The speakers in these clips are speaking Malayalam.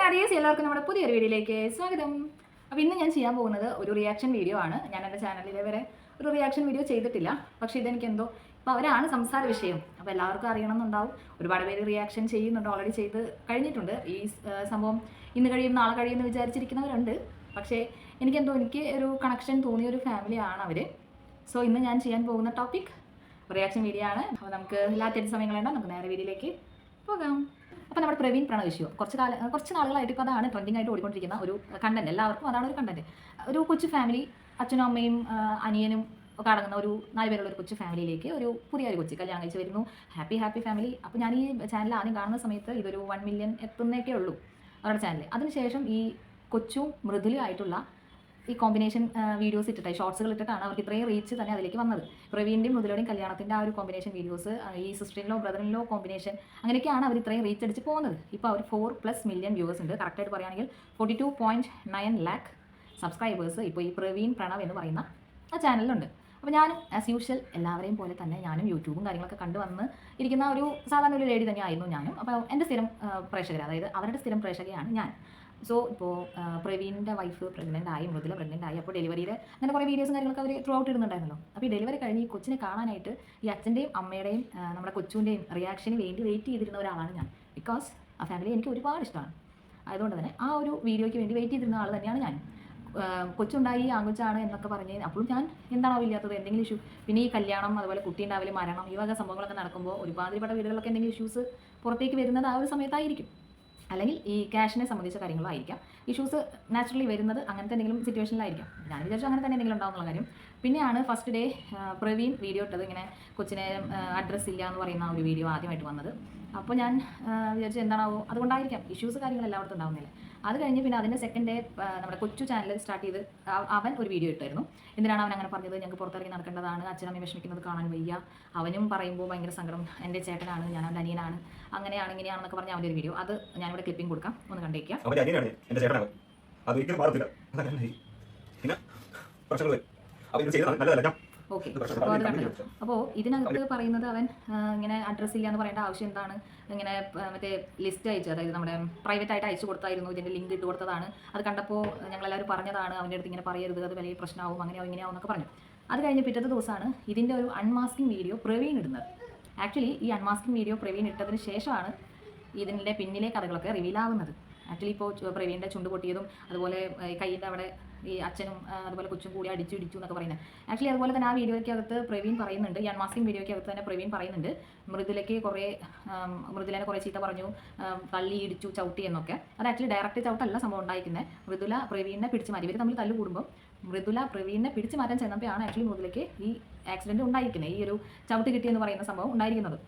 ചങ്ങാടീസ്, എല്ലാവർക്കും നമ്മുടെ പുതിയൊരു വീഡിയോയിലേക്ക് സ്വാഗതം. അപ്പോൾ ഇന്ന് ഞാൻ ചെയ്യാൻ പോകുന്നത് ഒരു റിയാക്ഷൻ വീഡിയോ ആണ്. ഞാൻ എൻ്റെ ചാനലിൽ ഇതുവരെ ഒരു റിയാക്ഷൻ വീഡിയോ ചെയ്തിട്ടില്ല. പക്ഷേ ഇതെനിക്ക് എന്തോ ഇപ്പോൾ അവരാണ് സംസാര വിഷയം. അപ്പോൾ എല്ലാവർക്കും അറിയണമെന്നുണ്ടാവും. ഒരുപാട് പേര് റിയാക്ഷൻ ചെയ്യുന്നുണ്ട്, ഓൾറെഡി ചെയ്ത് കഴിഞ്ഞിട്ടുണ്ട്. ഈ സംഭവം ഇന്ന് കഴിയും നാളെ കഴിയുമെന്ന് വിചാരിച്ചിരിക്കുന്നവരുണ്ട്. പക്ഷേ എനിക്ക് ഒരു കണക്ഷൻ തോന്നിയ ഒരു ഫാമിലിയാണ് അവർ. സോ ഇന്ന് ഞാൻ ചെയ്യാൻ പോകുന്ന ടോപ്പിക് റിയാക്ഷൻ വീഡിയോ ആണ്. അപ്പോൾ നമുക്ക് ലാറ്റഡ് സമയങ്ങളുണ്ട്, നമുക്ക് നേരെ വീഡിയോയിലേക്ക് പോകാം. അപ്പോൾ നമ്മുടെ പ്രവീൺ പ്രണവ് ഇഷ്യൂ കുറച്ച് നാളുകളായിട്ട് ഇപ്പോൾ അതാണ് ട്രെൻഡിങ് ആയിട്ട് ഓടിക്കൊണ്ടിരിക്കുന്ന ഒരു കണ്ടന്റ്. എല്ലാവർക്കും അതാണ് ഒരു കണ്ടന്റ്. ഒരു കൊച്ചു ഫാമിലി, അച്ഛനും അമ്മയും അനിയനും ഒക്കെ അടങ്ങുന്ന ഒരു 4 പേരുള്ള ഒരു കൊച്ചു ഫാമിലിയിലേക്ക് ഒരു പുതിയൊരു കൊച്ചു കല്യാണം കഴിച്ച് വരുന്നു. Happy family. അപ്പോൾ ഞാൻ ഈ ചാനൽ ആദ്യം കാണുന്ന സമയത്ത് ഇതൊരു 1 മില്യൺ എത്തുന്നേക്കേ ഉള്ളൂ അവരുടെ ചാനൽ. അതിനുശേഷം ഈ കൊച്ചും മൃദുലയായിട്ടുള്ള ഈ കോമ്പിനേഷൻ വീഡിയോസ് ഇട്ടിട്ട് ഷോർട്സുകൾ ഇട്ടിട്ടാണ് അവർക്ക് ഇത്രയും റീച്ച് തന്നെ അതിലേക്ക് വന്നത്. പ്രവീണിൻ്റെയും മൃദുലയുടെയും കല്യാണത്തിൻ്റെ ആ ഒരു കോമ്പിനേഷൻ വീഡിയോസ്, ഈ സിസ്റ്ററിൻലോ ബ്രദറിൻലോ കോമ്പിനേഷൻ, അങ്ങനെയൊക്കെയാണ് അവർ ഇത്രയും റീച്ച് അടിച്ച് പോകുന്നത്. ഇപ്പോൾ അവർ 4+ മില്യൺ വ്യൂവേഴ്സ് ഉണ്ട്. കറക്റ്റായിട്ട് പറയുകയാണെങ്കിൽ 42.9 ലാക്ക് സബ്സ്ക്രൈബേഴ്സ് ഇപ്പോൾ ഈ പ്രവീൺ പ്രണവ് എന്ന് പറയുന്ന ആ ചാനലിലുണ്ട്. അപ്പോൾ ഞാനും ആസ് യൂഷ്വൽ എല്ലാവരെയും പോലെ തന്നെ ഞാനും യൂട്യൂബും കാര്യങ്ങളൊക്കെ കണ്ടുവന്ന് ഇരിക്കുന്ന ഒരു സാധാരണ ഒരു ലേഡി തന്നെയായിരുന്നു ഞാനും. അപ്പോൾ എൻ്റെ സ്ഥിരം പ്രേക്ഷകർ, അതായത് അവരുടെ സ്ഥിരം പ്രേക്ഷകയാണ് ഞാൻ. സോ ഇപ്പോൾ പ്രവീണിൻ്റെ വൈഫ് പ്രഗ്നൻ്റ് ആയി, മൃദുല പ്രഗ്നൻ്റ് ആയി. അപ്പോൾ ഡെലിവറിയുടെ അങ്ങനെ കുറേ വീഡിയോസും കാര്യങ്ങളൊക്കെ അവർ ത്രൂ ഔട്ട് ഇടുന്നുണ്ടായിരുന്നല്ലോ. അപ്പോൾ ഈ ഡെലിവറി കഴിഞ്ഞ് ഈ കൊച്ചിനെ കാണാനായിട്ട് ഈ അച്ഛൻ്റെയും അമ്മയുടെയും നമ്മുടെ കൊച്ചുവിൻ്റെയും റിയാക്ഷന് വേണ്ടി വെയിറ്റ് ചെയ്തിരുന്ന ഒരാളാണ് ഞാൻ. ബിക്കോസ് ആ ഫാമിലി എനിക്ക് ഒരുപാട് ഇഷ്ടമാണ്. അതുകൊണ്ട് തന്നെ ആ ഒരു വീഡിയോയ്ക്ക് വേണ്ടി വെയിറ്റ് ചെയ്തിരുന്ന ആൾ തന്നെയാണ് ഞാൻ. കൊച്ചുണ്ടായി, ആങ്കൊച്ചാണ് എന്നൊക്കെ പറഞ്ഞ് അപ്പോഴും ഞാൻ എന്താണോ ഇല്ലാത്തത്, എന്തെങ്കിലും ഇഷ്യൂ, പിന്നെ ഈ കല്യാണം, അതുപോലെ കുട്ടി ഉണ്ടാവലും, മരണം, ഈ വക സംഭവങ്ങളൊക്കെ നടക്കുമ്പോൾ ഒരുപാടുപെട്ട വീടുകളൊക്കെ എന്തെങ്കിലും ഇഷ്യൂസ് പുറത്തേക്ക് വരുന്നത് ആ ഒരു സമയത്തായിരിക്കും. അല്ലെങ്കിൽ ഈ ക്യാഷിനെ സംബന്ധിച്ച കാര്യങ്ങളായിരിക്കാം. ഇഷ്യൂസ് നാച്ചുറലി വരുന്നത് അങ്ങനത്തെ എന്തെങ്കിലും സിറ്റുവേഷനിലായിരിക്കാം. ഞാൻ വിചാരിച്ചു അങ്ങനെ തന്നെ എന്തെങ്കിലും ഉണ്ടാവുന്നുള്ള കാര്യം. പിന്നെയാണ് ഫസ്റ്റ് ഡേ പ്രവീൺ വീഡിയോ ഇട്ടത്, ഇങ്ങനെ കൊച്ചിനെ അഡ്രസ്സ് ഇല്ല എന്ന് പറയുന്ന ഒരു വീഡിയോ ആദ്യമായിട്ട് വന്നത്. അപ്പോൾ ഞാൻ വിചാരിച്ചു എന്താണാവോ, അതുകൊണ്ടായിരിക്കാം ഇഷ്യൂസ് കാര്യങ്ങൾ എല്ലായിടത്തും ഉണ്ടാവുന്നില്ല. അത് കഴിഞ്ഞ് പിന്നെ അതിൻ്റെ സെക്കൻഡ് ഡേ നമ്മുടെ കൊച്ചു ചാനൽ സ്റ്റാർട്ട് ചെയ്ത് അവൻ ഒരു വീഡിയോ ഇട്ടായിരുന്നു. എന്തിനാണ് അവൻ അങ്ങനെ പറഞ്ഞത്, ഞങ്ങൾക്ക് പുറത്തിറങ്ങി നടക്കേണ്ടതാണ്, അച്ഛനമ്മ വിഷമിക്കുന്നത് കാണാൻ വയ്യ, അവനും പറയുമ്പോൾ ഭയങ്കര സങ്കടം, എൻ്റെ ചേട്ടനാണ്, ഞാൻ അവൻ്റെ അനിയനാണ്, അങ്ങനെയാണ് ഇങ്ങനെയാണെന്നൊക്കെ പറഞ്ഞ അവൻ്റെ ഒരു വീഡിയോ. അത് ഞാനിവിടെ ക്ലിപ്പിംഗ് കൊടുക്കാം, ഒന്ന് കണ്ടേക്കാം. ഓക്കെ, അപ്പോൾ ഇതിനകത്ത് പറയുന്നത് അവൻ ഇങ്ങനെ അഡ്രസ്സ് ഇല്ല എന്ന് പറയേണ്ട ആവശ്യം എന്താണ്, ഇങ്ങനെ മറ്റേ ലിസ്റ്റ് അയച്ചു, അതായത് നമ്മുടെ പ്രൈവറ്റ് ആയിട്ട് അയച്ചു കൊടുത്തായിരുന്നു, ഇതിൻ്റെ ലിങ്ക് ഇട്ട് കൊടുത്തതാണ്, അത് കണ്ടപ്പോൾ ഞങ്ങളെല്ലാവരും പറഞ്ഞതാണ് അവൻ്റെ അടുത്ത് ഇങ്ങനെ പറയരുത്, അത് വലിയ പ്രശ്നമാവും, അങ്ങനെയാവും ഇങ്ങനെയാവും എന്നൊക്കെ പറഞ്ഞു. അത് കഴിഞ്ഞ് പിറ്റത്തെ ദിവസമാണ് ഇതിൻ്റെ ഒരു അൺമാസ്കിംഗ് വീഡിയോ പ്രവീൺ ഇടുന്നത്. ആക്ച്വലി ഈ അൺമാസ്കിംഗ് വീഡിയോ പ്രവീൺ ഇട്ടതിന് ശേഷമാണ് ഇതിൻ്റെ പിന്നിലെ കഥകളൊക്കെ റിവീൽ ആവുന്നത്. ആക്ച്വലി ഇപ്പോൾ പ്രവീണിൻ്റെ ചുണ്ട് പൊട്ടിയതും അതുപോലെ കയ്യിൻ്റെ അവിടെ ഈ അച്ഛനും അതുപോലെ കൊച്ചും കൂടി അടിച്ചു എന്നൊക്കെ പറയുന്നത്. ആക്ച്വലി അതുപോലെ തന്നെ ആ വീഡിയോയ്ക്കകത്ത് പ്രവീൺ പറയുന്നുണ്ട്, ഈ അൺമാസ്കിംഗ് വീഡിയോയ്ക്കകത്ത് തന്നെ പ്രവീൺ പറയുന്നുണ്ട് മൃദുലനെ കുറേ ചീത്ത പറഞ്ഞു, തള്ളി ഇടിച്ചു, ചവിട്ടി എന്നൊക്കെ. അത് ആക്ച്വലി ഡയറക്റ്റ് ചവിട്ടല്ല സംഭവം ഉണ്ടായിരിക്കുന്നത്. മൃദുല പ്രവീണിനെ പിടിച്ച് മാറ്റി, ഇവർ തമ്മിൽ തല്ല് കൂടുമ്പോൾ മൃദുല പ്രവീണിനെ പിടിച്ച് മാറ്റാൻ ചെന്നപ്പോഴാണ് ആക്ച്വലി മൃദുലയ്ക്ക് ഈ ആക്സിഡൻറ്റ് ഉണ്ടായിരിക്കുന്നത്, ഈ ഒരു ചവിട്ട് കിട്ടിയെന്ന് പറയുന്ന സംഭവം ഉണ്ടായിരിക്കുന്നത്.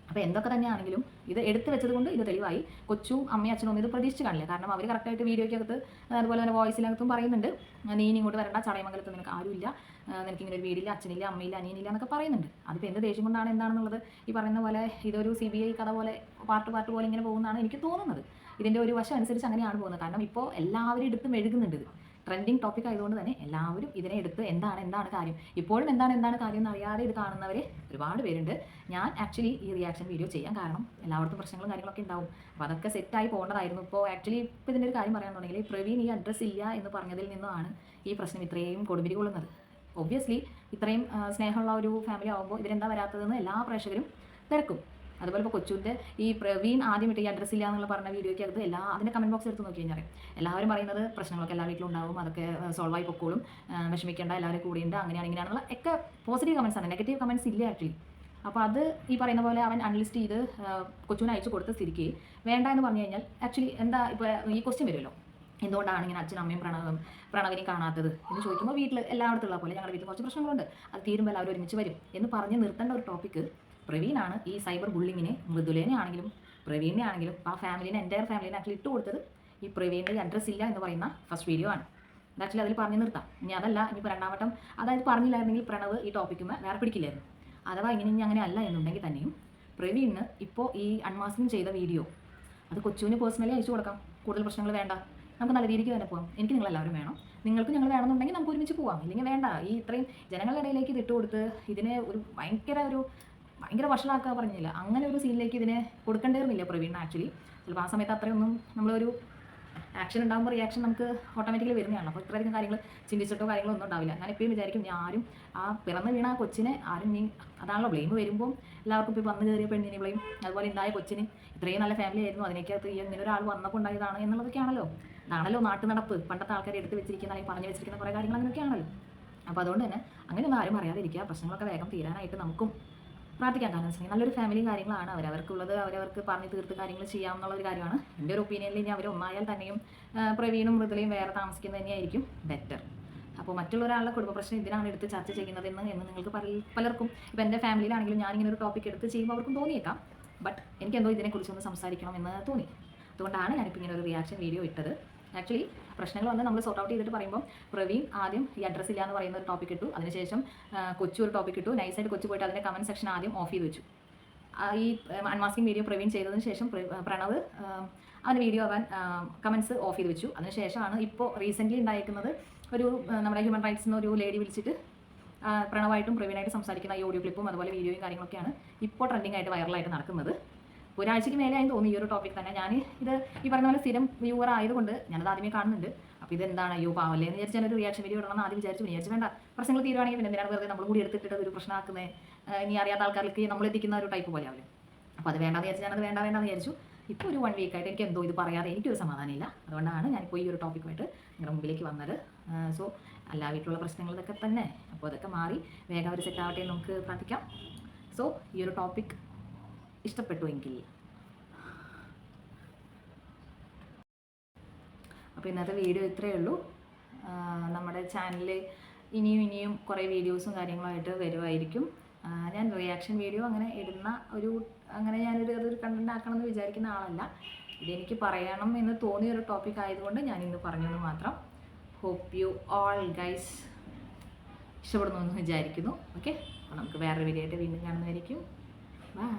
അപ്പോൾ എന്തൊക്കെ തന്നെയാണെങ്കിലും ഇത് എടുത്തു വെച്ചത് കൊണ്ട് ഇത് തെളിവായി. കൊച്ചും അമ്മയും അച്ഛനും ഒന്നും ഇത് പ്രതീക്ഷിച്ച് കാണില്ല. കാരണം അവർ കറക്റ്റായിട്ട് വീഡിയോയ്ക്കകത്ത് അതുപോലെ തന്നെ വോയിസിനകത്തും പറയുന്നുണ്ട്, നീ ഇങ്ങോട്ട് വരണ്ട, ചടയമംഗലത്ത് നിനക്ക് ആരുമില്ല, നിനക്കിങ്ങനെ ഒരു വീടില്ല, അച്ഛനില്ല, അമ്മയില്ല, അനിയനില്ല എന്നൊക്കെ പറയുന്നുണ്ട്. അതിപ്പോൾ എന്ത് ദേഷ്യം കൊണ്ടാണ് എന്താണെന്നുള്ളത് ഈ പറയുന്ന പോലെ ഇതൊരു CBI കഥ പോലെ പാർട്ട് പോലെ ഇങ്ങനെ പോകുന്നതാണ് എനിക്ക് തോന്നുന്നത്. ഇതിൻ്റെ ഒരു വശം അനുസരിച്ച് അങ്ങനെയാണ് പോകുന്നത്. കാരണം ഇപ്പോൾ എല്ലാവരും എടുത്ത് മെഴുകുന്നുണ്ട്. ഇത് ട്രെൻഡിങ് ടോപ്പിക് ആയതുകൊണ്ട് തന്നെ എല്ലാവരും ഇതിനെ എടുത്ത് എന്താണ് കാര്യം, ഇപ്പോഴും എന്താണ് കാര്യം എന്നറിയാതെ ഇത് കാണുന്നവർ ഒരുപാട് പേരുണ്ട്. ഞാൻ ആക്ച്വലി ഈ റിയാക്ഷൻ വീഡിയോ ചെയ്യാൻ കാരണം എല്ലായിടത്തും പ്രശ്നങ്ങളും കാര്യങ്ങളൊക്കെ ഉണ്ടാവും. അപ്പോൾ അതൊക്കെ സെറ്റായി പോകേണ്ടതായിരുന്നു. ഇപ്പോൾ ആക്ച്വലി ഇപ്പോൾ ഇതിൻ്റെ ഒരു കാര്യം പറയാനുണ്ടെങ്കിൽ പ്രവീൺ ഈ അഡ്രസ്സ് ഇല്ല എന്ന് പറഞ്ഞതിൽ നിന്നുമാണ് ഈ പ്രശ്നം ഇത്രയും കൊടുപിരി കൊള്ളുന്നത്. ഒബ്വിയസ്ലി ഇത്രയും സ്നേഹമുള്ള ഒരു ഫാമിലി ആകുമ്പോൾ ഇവരെന്താ വരാത്തതെന്ന് എല്ലാ പ്രേക്ഷകരും തിരക്കും. അതുപോലെ ഇപ്പോൾ കൊച്ചുവിൻ്റെ ഈ പ്രവീൺ ആദ്യം ഇട്ട് ഈ അഡ്രസ്സ് ഇല്ല എന്നുള്ള പറഞ്ഞ വീഡിയോയ്ക്കകത്ത് അതിൻ്റെ കമൻറ്റ് ബോക്സ് എടുത്ത് നോക്കി കഴിഞ്ഞാൽ എല്ലാവരും പറയുന്നത് പ്രശ്നങ്ങളൊക്കെ എല്ലാ വീട്ടിലും ഉണ്ടാവും, അതൊക്കെ സോൾവ് ആയി പൊക്കോളും, വിഷമിക്കേണ്ട, എല്ലാവരും കൂടിയുണ്ട്, ഇങ്ങനെയാണെന്നുള്ള ഒക്കെ പോസിറ്റീവ് കമൻസ് ആണ്, നെഗറ്റീവ് കമൻസ് ഇല്ല ആക്ച്വലി. അപ്പോൾ അത് ഈ പറയുന്ന പോലെ അവൻ അൺലിസ്റ്റ് ചെയ്ത് കൊച്ചുവിനെ അയച്ചു കൊടുത്ത സ്ഥിതിക്ക് വേണ്ട എന്ന് പറഞ്ഞു കഴിഞ്ഞാൽ ആക്ച്വലി എന്താ ഇപ്പോൾ ഈ ക്വസ്റ്റ്യൻ വരുമല്ലോ, എന്തുകൊണ്ടാണ് ഇങ്ങനെ അച്ഛനും അമ്മയും പ്രണവിനെ കാണാത്തത് എന്ന് ചോദിക്കുമ്പോൾ വീട്ടിൽ എല്ലായിടത്തുള്ള പോലെ ഞങ്ങളുടെ വീട്ടിൽ കുറച്ച് പ്രശ്നങ്ങളുണ്ട്, അത് തീരുമ്പോൾ എല്ലാവരും ഒരുമിച്ച് വരും എന്ന് പറഞ്ഞ് നിർത്തേണ്ട ഒരു ടോപ്പിക്ക് പ്രവീണാണ് ഈ സൈബർ ബുള്ളിങ്ങിനെ മൃദുലേനെ ആണെങ്കിലും പ്രവീണിനെ ആണെങ്കിലും ആ ഫാമിലിനെ എൻ്റയർ ഫാമിലിനെ ആക്ച്വലി ഇട്ട് കൊടുത്തത് ഈ പ്രവീണിൻ്റെ അഡ്രസ്സ് ഇല്ല എന്ന് പറയുന്ന ഫസ്റ്റ് വീഡിയോ ആണ്. അത് ആക്ച്വലി അതിൽ പറഞ്ഞു നിർത്താം. ഇനി അതല്ല, ഇനിയിപ്പോൾ രണ്ടാമട്ടം അതായത് പറഞ്ഞില്ലായിരുന്നെങ്കിൽ പ്രണവ് ഈ ടോപ്പിക്കുമ്പോൾ വേറെ പിടിക്കില്ലായിരുന്നു. അഥവാ ഇനി അങ്ങനെ അല്ല എന്നുണ്ടെങ്കിൽ തന്നെയും പ്രവീണിന് ഇപ്പോൾ ഈ അൺമാസ്കിങ് ചെയ്ത വീഡിയോ അത് കൊച്ചുവിന് പേഴ്സണലി അയച്ചു കൊടുക്കാം. കൂടുതൽ പ്രശ്നങ്ങൾ വേണ്ട, നമുക്ക് നല്ല രീതിക്ക് തന്നെ പോകാം. എനിക്ക് നിങ്ങളെല്ലാവരും വേണം, നിങ്ങൾക്ക് ഞങ്ങൾ വേണമെന്നുണ്ടെങ്കിൽ നമുക്ക് ഒരുമിച്ച് പോകാം, ഇല്ലെങ്കിൽ വേണ്ട. ഈ ഇത്രയും ജനങ്ങളുടെ ഇടയിലേക്ക് ഇത് ഇട്ട് കൊടുത്ത് ഇതിനെ ഒരു ഭയങ്കര വഷളാക്കുക പറഞ്ഞില്ല, അങ്ങനെ ഒരു സീനിലേക്ക് ഇതിനെ കൊടുക്കേണ്ടിയിരുന്നില്ല പ്രവീൺ. ആക്ച്വലി ചിലപ്പോൾ ആ സമയത്ത് അത്രയൊന്നും നമ്മളൊരു ആക്ഷൻ ഉണ്ടാകുമ്പോൾ റിയാക്ഷൻ നമുക്ക് ഓട്ടോമാറ്റിക്കലി വരുന്നതാണ്. അപ്പോൾ ഇത്രയധികം കാര്യങ്ങൾ ചിന്തിച്ചിട്ടോ കാര്യങ്ങളോ ഒന്നും ഉണ്ടാവില്ല. ഞാൻ എപ്പോഴും വിചാരിക്കും ആരും ആ പിറന്ന് വീണ ആ കൊച്ചിനെ ആരും അതാണല്ലോ ബ്ലെയിം വരുമ്പോൾ എല്ലാവർക്കും ഇപ്പോൾ വന്ന് കയറിയ പെണ്ണിന് ബ്ലെയിം, അതുപോലെ ഉണ്ടായ കൊച്ചിന് ഇത്രയും നല്ല ഫാമിലി ആയിരുന്നു, അതിനേക്കകത്ത് ഇങ്ങനെ ഒരാൾ വന്നപ്പോൾ ഉണ്ടായതാണ് എന്നുള്ളതൊക്കെയാണല്ലോ. അതാണല്ലോ നാട്ടു നടപ്പ്. പണ്ടത്തെ ആൾക്കാർ എടുത്ത് വെച്ചിരിക്കുന്ന അല്ലെങ്കിൽ പറഞ്ഞു വെച്ചിരിക്കുന്ന കുറേ കാര്യങ്ങൾ അങ്ങനെയൊക്കെയാണല്ലോ. അപ്പോൾ അതുകൊണ്ട് തന്നെ അങ്ങനെയൊന്നും ആരും അറിയാതിരിക്കുക. പ്രശ്നങ്ങളൊക്കെ വേഗം തീരാനായിട്ട് നമുക്കും പ്രാർത്ഥിക്കാൻ. കാരണം വെച്ചിട്ടുണ്ടെങ്കിൽ നല്ലൊരു ഫാമിലിയും കാര്യങ്ങളാണ് അവർക്കുള്ളത്. അവരവർക്ക് പറഞ്ഞ് തീർത്ത് കാര്യങ്ങൾ ചെയ്യാമെന്നുള്ളൊരു കാര്യമാണ്. എൻ്റെ ഒരു ഒപ്പീനിയനിൽ ഇനി അവർ ഒന്നായാൽ തന്നെയും പ്രവീണും മൃദുലയും വേറെ താമസിക്കുന്നത് തന്നെയായിരിക്കും ബെറ്റർ. അപ്പോൾ മറ്റുള്ള ഒരാളുടെ കുടുംബ പ്രശ്നം ഇതിനാണ് എടുത്ത് ചർച്ച ചെയ്യുന്നതെന്ന് നിങ്ങൾക്ക് പലർക്കും ഇപ്പോൾ എൻ്റെ ഫാമിലിയിലാണെങ്കിലും ഞാനിങ്ങനെ ഒരു ടോപ്പിക് എടുത്ത് ചെയ്യുമ്പോൾ അവർക്കും തോന്നിയേക്കാം. ബട്ട് എനിക്കെന്തോ ഇതിനെക്കുറിച്ചൊന്ന് സംസാരിക്കണം എന്ന് തോന്നി. അതുകൊണ്ടാണ് ഞാനിപ്പോൾ ഇങ്ങനെ ഒരു റിയാക്ഷൻ വീഡിയോ ഇട്ടത്. ആക്ച്വലി പ്രശ്നങ്ങൾ വന്ന് നമ്മൾ സോർട്ട് ഔട്ട് ചെയ്തിട്ട് പറയുമ്പോൾ പ്രവീൺ ആദ്യം ഈ അഡ്രസ്സ് ഇല്ല എന്ന് പറയുന്ന ഒരു ടോപ്പിക് ഇട്ടു. അതിനുശേഷം കൊച്ചു ഒരു ടോപ്പിക് ഇട്ടു. നൈസായിട്ട് കൊച്ചു പോയിട്ട് അതിൻ്റെ കമൻറ്റ് സെക്ഷൻ ആദ്യം ഓഫ് ചെയ്ത് വെച്ചു. ഈ അൺമാസ്കിംഗ് വീഡിയോ പ്രവീൺ ചെയ്തതിന് ശേഷം പ്രണവ് അവൻ്റെ വീഡിയോ അവൻ കമൻറ്റ്സ് ഓഫ് ചെയ്ത് വെച്ചു. അതിനുശേഷമാണ് ഇപ്പോൾ റീസെൻ്റ്ലി ഉണ്ടായിരിക്കുന്നത് ഒരു നമ്മുടെ ഹ്യൂമൻ റൈറ്റ്സിന് ഒരു ലേഡി വിളിച്ചിട്ട് പ്രണവായിട്ടും പ്രവീണായിട്ട് സംസാരിക്കുന്ന ഈ ഓഡിയോ ക്ലിപ്പും അതുപോലെ വീഡിയോയും കാര്യങ്ങളൊക്കെയാണ് ഇപ്പോൾ ട്രെൻഡിങ് ആയിട്ട് വൈറലായിട്ട് നടക്കുന്നത്. ഒരാഴ്ചയ്ക്ക് മേലെയായി തോന്നി ഈ ഒരു ടോപ്പിക് തന്നെ. ഞാൻ ഇത് ഈ പറഞ്ഞ പോലെ സ്ഥിരം വ്യൂവർ ആയതുകൊണ്ട് ഞാനത് ആദ്യമേ കാണുന്നുണ്ട്. അപ്പോൾ ഇതെന്താണ് അയ്യോ പാവല്ലേ എന്ന് വിചാരിച്ചാൽ ഒരു റിയാക്ഷൻ വീഡിയോ ഇടണമെന്ന് ആദ്യം വിചാരിച്ചു വേണ്ട, പ്രശ്നങ്ങൾ തീരുവാണെങ്കിൽ പിന്നെ എന്തിനാണ് വെറുതെ നമ്മൾ കൂടി എടുത്തിട്ട് ഒരു പ്രശ്നമാക്കുന്നത്, ഇനി അറിയാത്ത ആൾക്കാർക്ക് നമ്മൾ എത്തിക്കുന്ന ഒരു ടൈപ്പ് പോലെ ആവില്ല. അപ്പോൾ അത് വേണ്ടാന്ന് വിചാരിച്ചു, ഞാനത് വേണ്ടെന്ന് വിചാരിച്ചു. ഇപ്പോൾ ഒരു 1 വീക്കായിട്ട് എനിക്ക് എന്തോ ഇത് പറയാതെ എനിക്കൊരു സമാധാനമില്ല. അതുകൊണ്ടാണ് ഞാനിപ്പോൾ ഈ ഒരു ടോപ്പിക്കുമായിട്ട് നിങ്ങളുടെ മുമ്പിലേക്ക് വന്നത്. സോ എല്ലാ വീട്ടിലുള്ള പ്രശ്നങ്ങൾ ഇതൊക്കെ തന്നെ. അപ്പോൾ അതൊക്കെ മാറി വേഗം അവർ സെറ്റ് ആവട്ടെ എന്ന് നമുക്ക് പ്രാർത്ഥിക്കാം. സോ ഈ ഒരു ടോപ്പിക് ഇഷ്ടപ്പെട്ടുവെങ്കിൽ അപ്പോൾ ഇന്നത്തെ വീഡിയോ ഇത്രയേ ഉള്ളൂ. നമ്മുടെ ചാനലിൽ ഇനിയും കുറേ വീഡിയോസും കാര്യങ്ങളുമായിട്ട് വരുമായിരിക്കും. ഞാൻ റിയാക്ഷൻ വീഡിയോ അങ്ങനെ ഇടുന്ന അങ്ങനെ അതൊരു കണ്ടന്റ് ആക്കണം എന്ന് വിചാരിക്കുന്ന ആളല്ല. ഇതെനിക്ക് പറയണം എന്ന് തോന്നിയൊരു ടോപ്പിക് ആയതുകൊണ്ട് ഞാൻ ഇന്ന് പറഞ്ഞെന്ന് മാത്രം. ഹോപ്പ് യു ഓൾ ഗൈസ് ഇഷ്ടപ്പെടുന്നു എന്ന് വിചാരിക്കുന്നു. ഓക്കെ, അപ്പോൾ നമുക്ക് വേറൊരു വീഡിയോ ആയിട്ട് വീണ്ടും കാണുന്നതായിരിക്കും. ബൈ.